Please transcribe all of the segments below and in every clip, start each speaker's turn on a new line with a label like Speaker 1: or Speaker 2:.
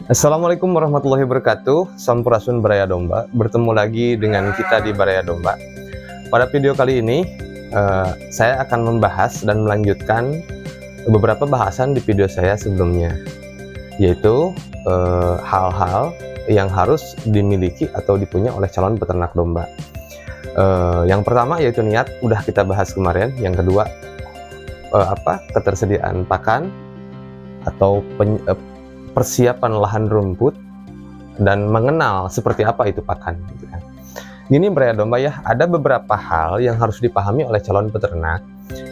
Speaker 1: Assalamualaikum warahmatullahi wabarakatuh. Sampurasun Baraya Domba. Bertemu lagi dengan kita di Baraya Domba. Pada video kali ini, saya akan membahas dan melanjutkan beberapa bahasan di video saya sebelumnya, yaitu hal-hal yang harus dimiliki atau dipunya oleh calon peternak domba. Yang pertama yaitu niat, udah kita bahas kemarin. Yang kedua, ketersediaan pakan atau persiapan lahan rumput dan mengenal seperti apa itu pakan. Gini Baraya Domba ya, ada beberapa hal yang harus dipahami oleh calon peternak,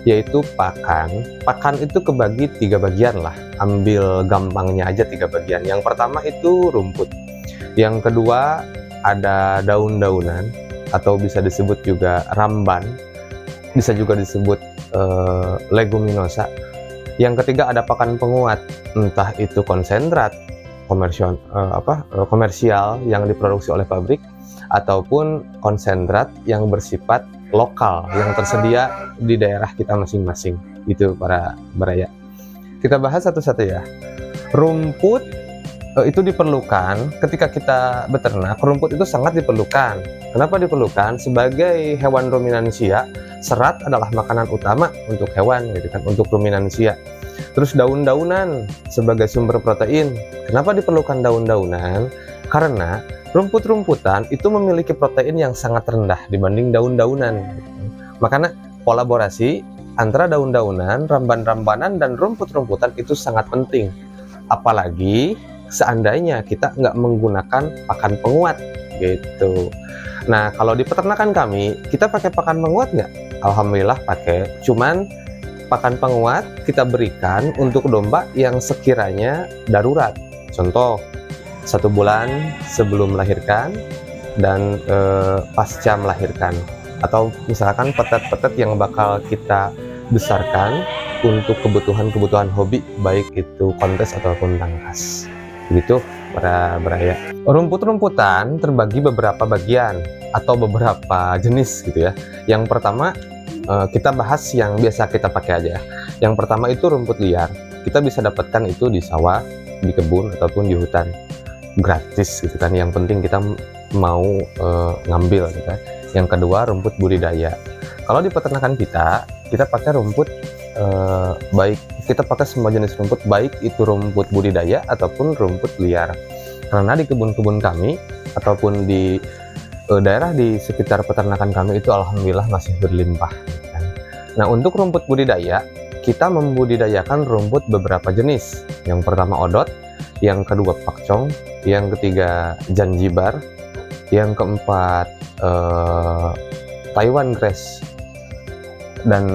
Speaker 1: yaitu pakan. Pakan itu kebagi 3 bagian lah, ambil gampangnya aja 3 bagian. Yang pertama itu rumput, yang kedua ada daun-daunan atau bisa disebut juga ramban, bisa juga disebut leguminosa. Yang ketiga ada pakan penguat, entah itu konsentrat komersial yang diproduksi oleh pabrik ataupun konsentrat yang bersifat lokal yang tersedia di daerah kita masing-masing. Itu para Baraya. Kita bahas satu-satu ya. Rumput itu diperlukan ketika kita beternak. Rumput itu sangat diperlukan. Kenapa diperlukan? Sebagai hewan ruminansia, serat adalah makanan utama untuk hewan, gitu kan, untuk ruminansia. Terus daun-daunan sebagai sumber protein. Kenapa diperlukan daun-daunan? Karena rumput-rumputan itu memiliki protein yang sangat rendah dibanding daun-daunan. Makanya kolaborasi antara daun-daunan, ramban-rambanan, dan rumput-rumputan itu sangat penting. Apalagi seandainya kita nggak menggunakan pakan penguat gitu. Nah, kalau di peternakan kami, kita pakai pakan penguat nggak? Alhamdulillah pakai. Cuman pakan penguat kita berikan untuk domba yang sekiranya darurat. Contoh, 1 bulan sebelum melahirkan dan pasca melahirkan. Atau misalkan petet-petet yang bakal kita besarkan untuk kebutuhan-kebutuhan hobi, baik itu kontes ataupun tangkas. Begitu para Baraya. Rumput-rumputan terbagi beberapa bagian atau beberapa jenis gitu ya. Yang pertama kita bahas yang biasa kita pakai aja ya. Yang pertama itu rumput liar. Kita bisa dapatkan itu di sawah, di kebun ataupun di hutan, gratis gitu kan. Yang penting kita mau ngambil gitu kan. Yang kedua rumput budidaya. Kalau di peternakan kita pakai rumput baik kita pakai semua jenis rumput, baik itu rumput budidaya ataupun rumput liar. Karena di kebun-kebun kami ataupun di daerah di sekitar peternakan kami itu alhamdulillah masih berlimpah. Nah, untuk rumput budidaya, kita membudidayakan rumput beberapa jenis. Yang pertama odot, yang kedua pakcong, yang ketiga janjibar, yang keempat Taiwan grass, dan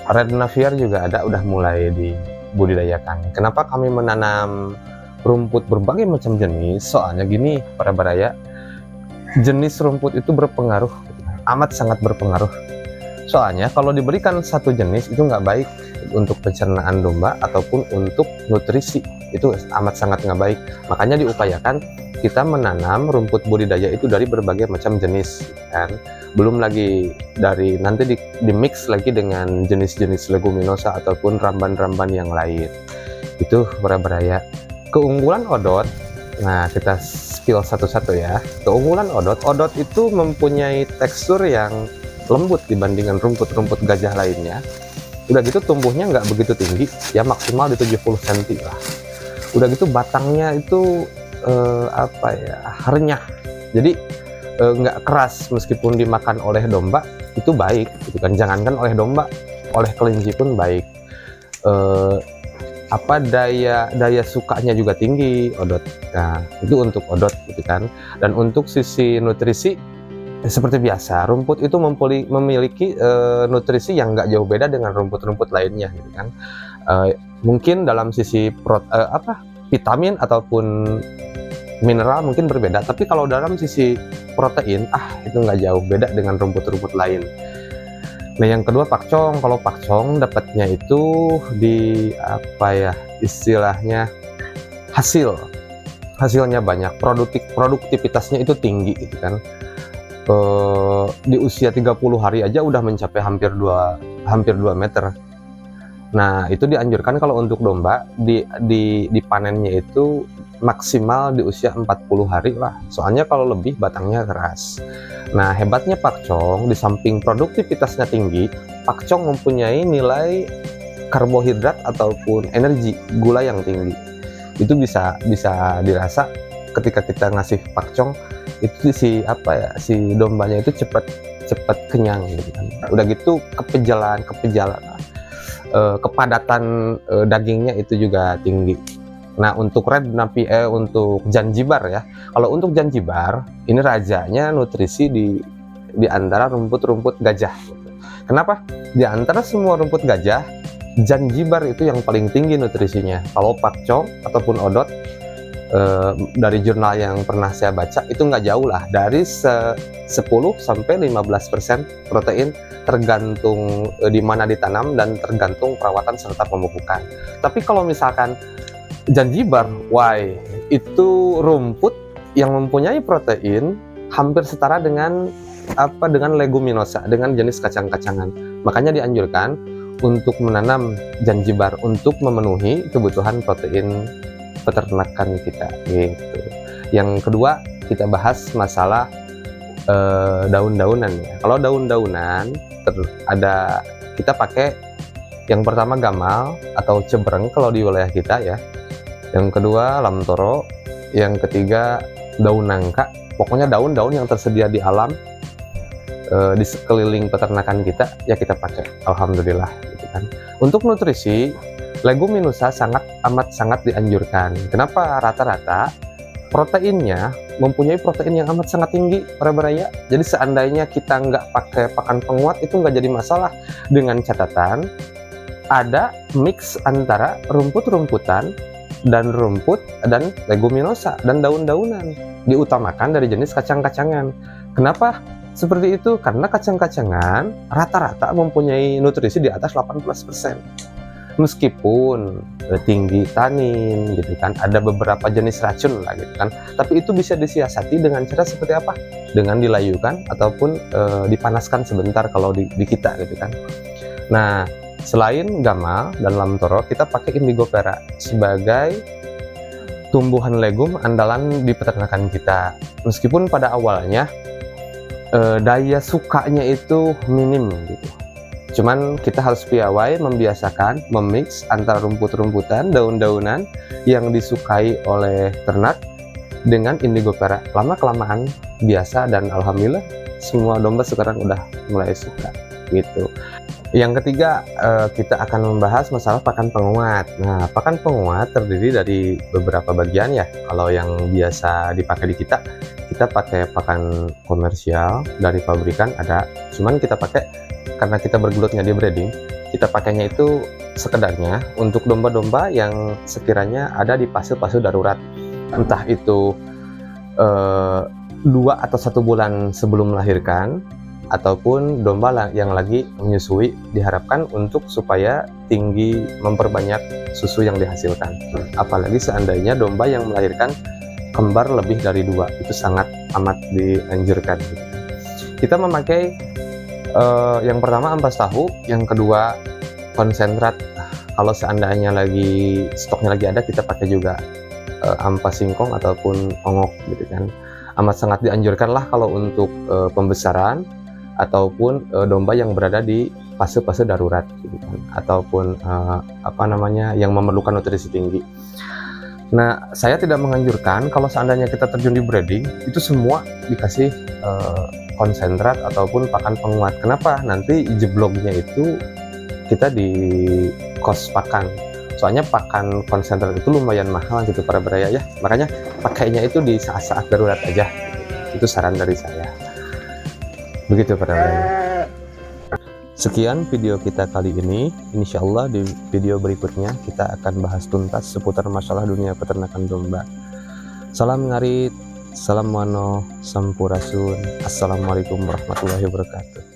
Speaker 1: red navier juga ada, udah mulai dibudidayakan. Kenapa kami menanam rumput berbagai macam jenis? Soalnya gini para Baraya, jenis rumput itu berpengaruh, amat sangat berpengaruh. Soalnya kalau diberikan satu jenis itu nggak baik untuk pencernaan domba ataupun untuk nutrisi, itu amat sangat nggak baik. Makanya diupayakan kita menanam rumput budidaya itu dari berbagai macam jenis kan. Belum lagi dari nanti di mix lagi dengan jenis-jenis leguminosa ataupun ramban-ramban yang lain. Itu para Baraya. Keunggulan odot, nah kita spill satu-satu ya. Keunggulan odot itu mempunyai tekstur yang lembut dibandingkan rumput-rumput gajah lainnya. Udah gitu tumbuhnya nggak begitu tinggi, ya maksimal di 70 cm lah. Udah gitu batangnya itu renyah. Jadi nggak keras, meskipun dimakan oleh domba itu baik gitu kan. Jangankan oleh domba, oleh kelinci pun baik. Daya sukanya juga tinggi odot. Nah, itu untuk odot gitu kan. Dan untuk sisi nutrisi seperti biasa, rumput itu memiliki nutrisi yang nggak jauh beda dengan rumput-rumput lainnya gitu kan. Mungkin dalam sisi vitamin ataupun mineral mungkin berbeda, tapi kalau dalam sisi protein itu nggak jauh beda dengan rumput-rumput lain. Nah, yang kedua pakcong. Kalau pakcong dapatnya itu di istilahnya hasilnya banyak, produktivitasnya itu tinggi gitu kan. Di usia 30 hari aja udah mencapai hampir 2 meter. Nah, itu dianjurkan kalau untuk domba dipanennya itu maksimal di usia 40 hari lah. Soalnya kalau lebih batangnya keras. Nah, hebatnya pakcong di samping produktivitasnya tinggi, pakcong mempunyai nilai karbohidrat ataupun energi gula yang tinggi. Itu bisa dirasa ketika kita ngasih pakcong itu si dombanya itu cepat kenyang gitu kan. Udah gitu kepejalan kepadatan dagingnya itu juga tinggi. Nah, untuk untuk Zanzibar ya. Kalau untuk Zanzibar, ini rajanya nutrisi di antara rumput-rumput gajah. Kenapa? Di antara semua rumput gajah, Zanzibar itu yang paling tinggi nutrisinya. Kalau pakcong ataupun odot, dari jurnal yang pernah saya baca itu nggak jauh lah, dari 10-15% protein, tergantung di mana ditanam dan tergantung perawatan serta pemupukan. Tapi kalau misalkan Zanzibar, itu rumput yang mempunyai protein hampir setara dengan leguminosa, dengan jenis kacang-kacangan. Makanya dianjurkan untuk menanam Zanzibar untuk memenuhi kebutuhan protein peternakan kita gitu. Yang kedua, kita bahas masalah daun-daunan ya. Kalau daun-daunan kita pakai yang pertama gamal atau cebreng kalau di wilayah kita ya. Yang kedua lamtoro, yang ketiga daun nangka. Pokoknya daun-daun yang tersedia di alam di sekeliling peternakan kita ya kita pakai. Alhamdulillah gitu kan. Untuk nutrisi, leguminosa amat sangat dianjurkan. Kenapa? Rata-rata proteinnya mempunyai protein yang amat sangat tinggi para baraya. Jadi seandainya kita nggak pakai pakan penguat itu nggak jadi masalah, dengan catatan ada mix antara rumput-rumputan dan rumput dan leguminosa dan daun-daunan, diutamakan dari jenis kacang-kacangan. Kenapa seperti itu? Karena kacang-kacangan rata-rata mempunyai nutrisi di atas 18%. Meskipun tinggi tanin gitu kan, ada beberapa jenis racun lah gitu kan, tapi itu bisa disiasati dengan cara seperti apa? Dengan dilayukan ataupun dipanaskan sebentar kalau di kita gitu kan. Nah, selain gamal dan lamtoro, kita pakai indigo perak sebagai tumbuhan legum andalan di peternakan kita. Meskipun pada awalnya daya sukanya itu minim gitu. Cuman kita harus piawai membiasakan memix antara rumput-rumputan, daun-daunan yang disukai oleh ternak dengan indigo perak. Lama-kelamaan biasa dan alhamdulillah semua domba sekarang udah mulai suka gitu. Yang ketiga, kita akan membahas masalah pakan penguat. Nah, pakan penguat terdiri dari beberapa bagian ya. Kalau yang biasa dipakai di kita pakai pakan komersial dari pabrikan ada. Cuman kita pakai karena kita bergelutnya di breeding, kita pakainya itu sekedarnya untuk domba-domba yang sekiranya ada di fase-fase darurat. Entah itu 2 atau 1 bulan sebelum melahirkan, ataupun domba yang lagi menyusui, diharapkan untuk supaya tinggi memperbanyak susu yang dihasilkan. Apalagi seandainya domba yang melahirkan kembar lebih dari 2, itu sangat amat dianjurkan. Kita memakai yang pertama ampas tahu, yang kedua konsentrat. Kalau seandainya stoknya lagi ada, kita pakai juga ampas singkong ataupun ongok gitu kan. Amat sangat dianjurkan lah kalau untuk pembesaran ataupun domba yang berada di fase-fase darurat gitu kan, ataupun yang memerlukan nutrisi tinggi. Nah, saya tidak menganjurkan kalau seandainya kita terjun di breeding itu semua dikasih konsentrat ataupun pakan penguat. Kenapa? Nanti jebloknya itu kita di kos pakan. Soalnya pakan konsentrat itu lumayan mahal gitu para baraya ya. Makanya pakainya itu di saat-saat darurat aja. Itu saran dari saya. Begitu para baraya. Sekian video kita kali ini. Insya Allah di video berikutnya kita akan bahas tuntas seputar masalah dunia peternakan domba. Salam ngarit, salam mano, sampurasun. Assalamualaikum warahmatullahi wabarakatuh.